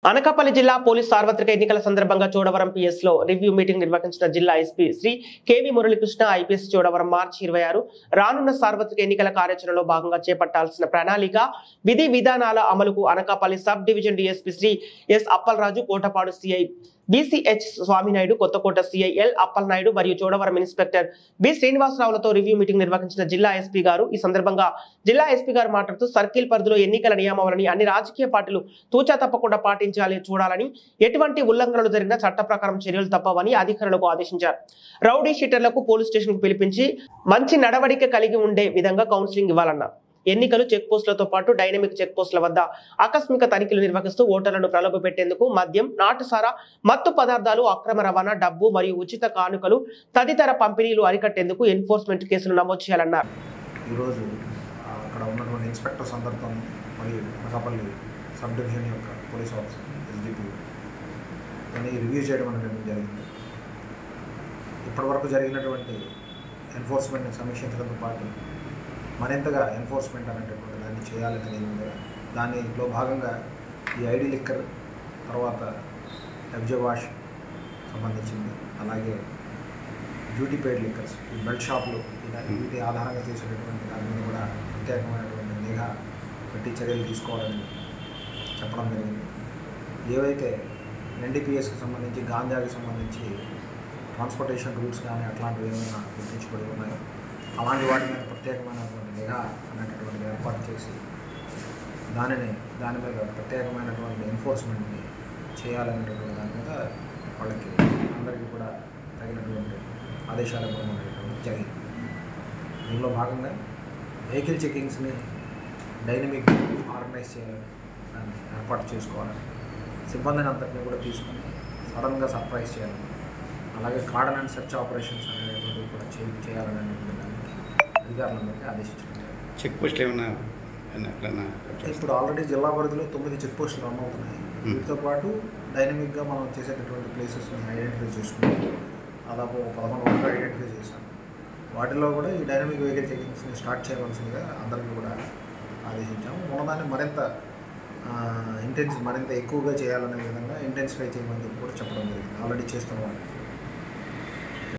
అనకాపల్లి జిల్లా పోలీస్ సార్వత్రిక ఎన్నికల సందర్భంగా చోడవరం పిఎస్ లో రివ్యూ మీటింగ్ నిర్వహించిన జిల్లా SP Shri KV Muralikrishna IPS Chodavaram March 26 రానున్న సార్వత్రిక ఎన్నికల కార్యాచరణలో భాగంగా చేపట్టాల్సిన ప్రణాళిక విధి విధానాల అమలుకు Anakapalli sub division DSP Shri S Appalaraju, Kotapadu CI BCH Swaminaidu, Kothakota CI L Appalanaidu మరియు చోడవరం ఇన్స్పెక్టర్ బి శ్రీనివాసరావులతో రివ్యూ మీటింగ్ నిర్వహించిన జిల్లా ఎస్పీ గారు. ఈ సందర్భంగా జిల్లా ఎస్పీ గారు మాట్లాడుతూ సర్కిల్ పరిధిలో ఎన్నికల నియమావళిని అన్ని రాజకీయ పార్టీలు తూచా తప్పకుండా పాటించాలి చూడాలని, ఎటువంటి ఉల్లంఘనలు జరిగినా చట్ట ప్రకారం చర్యలు తప్పవని అధికారులకు ఆదేశించారు. రౌడీ షీటర్లకు పోలీస్ స్టేషన్ కు పిలిపించి మంచి నడవడిక కలిగి ఉండే విధంగా కౌన్సిలింగ్ ఇవ్వాలన్నారు. ఎన్నికలు చెక్ పోస్టులతో పాటు డైనమిక్ చెక్ పోస్టుల వద్ద ఆకస్మిక తనిఖీలు నిర్వహిస్తూ ఓటర్లను ప్రలోభ పెట్టేందుకు మద్యం, నాటుసారా, మత్తు పదార్థాలు, అక్రమ రవాణా, డబ్బు మరియు ఉచిత కానుకలు తదితర పంపిణీలు అరికట్టేందుకు ఎన్ఫోర్స్మెంట్ కేసులు నమోదు చేయాలన్నారు. ఈరోజు అక్కడ ఉన్నటువంటి ఇన్స్పెక్టర్స్ అందరితో మరియు అనకాపల్లి సబ్ డివిజన్ యొక్క పోలీస్ ఆఫీసర్ ఎస్డిపి అని రివ్యూ చేయడం అనేది జరిగింది. ఇప్పటివరకు జరిగినటువంటి ఎన్ఫోర్స్మెంట్ని సమీక్షించడంతో పాటు మరింతగా ఎన్ఫోర్స్మెంట్ అనేటటువంటి దాన్ని చేయాలనేది ఉంది. దానిలో భాగంగా ఈ ఐడి లిక్కర్, తర్వాత ఎఫ్జే వాష్ సంబంధించింది, అలాగే డ్యూటీ పెయిడ్ లిక్కర్స్, ఈ బెల్ట్ షాపులు, వీటి ఆధారంగా చేసేటటువంటి దాని మీద కూడా ప్రత్యేకమైనటువంటి నిఘా పెట్టి చర్యలు తీసుకోవాలని చెప్పడం జరిగింది. ఏవైతే ఎన్డీపీఎస్కి సంబంధించి, గాంజాకి సంబంధించి ట్రాన్స్పోర్టేషన్ రూట్స్ కానీ అట్లాంటివి ఏమైనా గుర్తించబడి ఉన్నాయో అలాంటి వాటి మీద ప్రత్యేకమైనటువంటి నిఘా అనేటటువంటిది ఏర్పాటు చేసి దాని మీద ప్రత్యేకమైనటువంటి ఎన్ఫోర్స్మెంట్ని చేయాలనేటటువంటి దాని మీద వాళ్ళకి అందరికీ కూడా తగినటువంటి ఆదేశాలు ఇవ్వడం అనేటువంటి జరిగింది. దీనిలో భాగంగా వెహికల్ చెకింగ్స్ని డైనమిక్ ఆర్గనైజ్ చేయాలని దాన్ని ఏర్పాటు చేసుకోవాలని, సిబ్బందిని అంతటిని కూడా తీసుకుని సడన్గా సర్ప్రైజ్ చేయాలని, అలాగే కార్డన్ అండ్ సెర్చ్ ఆపరేషన్స్ అనేటువంటివి కూడా చేయాలనేటువంటి దానికి అధికారులందరికీ ఆదేశించారు. చెక్ పోస్టులు ఏమన్నా ఇప్పుడు ఆల్రెడీ జిల్లా పరిధిలో 9 చెక్ పోస్టులు రన్ అవుతున్నాయి. వీటితో పాటు డైనమిక్గా మనం చేసేటటువంటి ప్లేసెస్ని ఐడెంటిఫై చేసుకుంటాం. దాదాపు 11 వరకు ఐడెంటిఫై చేశాం. వాటిలో కూడా ఈ డైనమిక్ వెహికల్ చెకింగ్స్ని స్టార్ట్ చేయవలసిందిగా అందరికీ కూడా ఆదేశించాము. ఉన్నదాన్ని మరింత ఎక్కువగా చేయాలనే విధంగా ఇంటెన్సిఫై చేయమని చెప్పి కూడా చెప్పడం జరిగింది. ఆల్రెడీ చేస్తున్న వాళ్ళు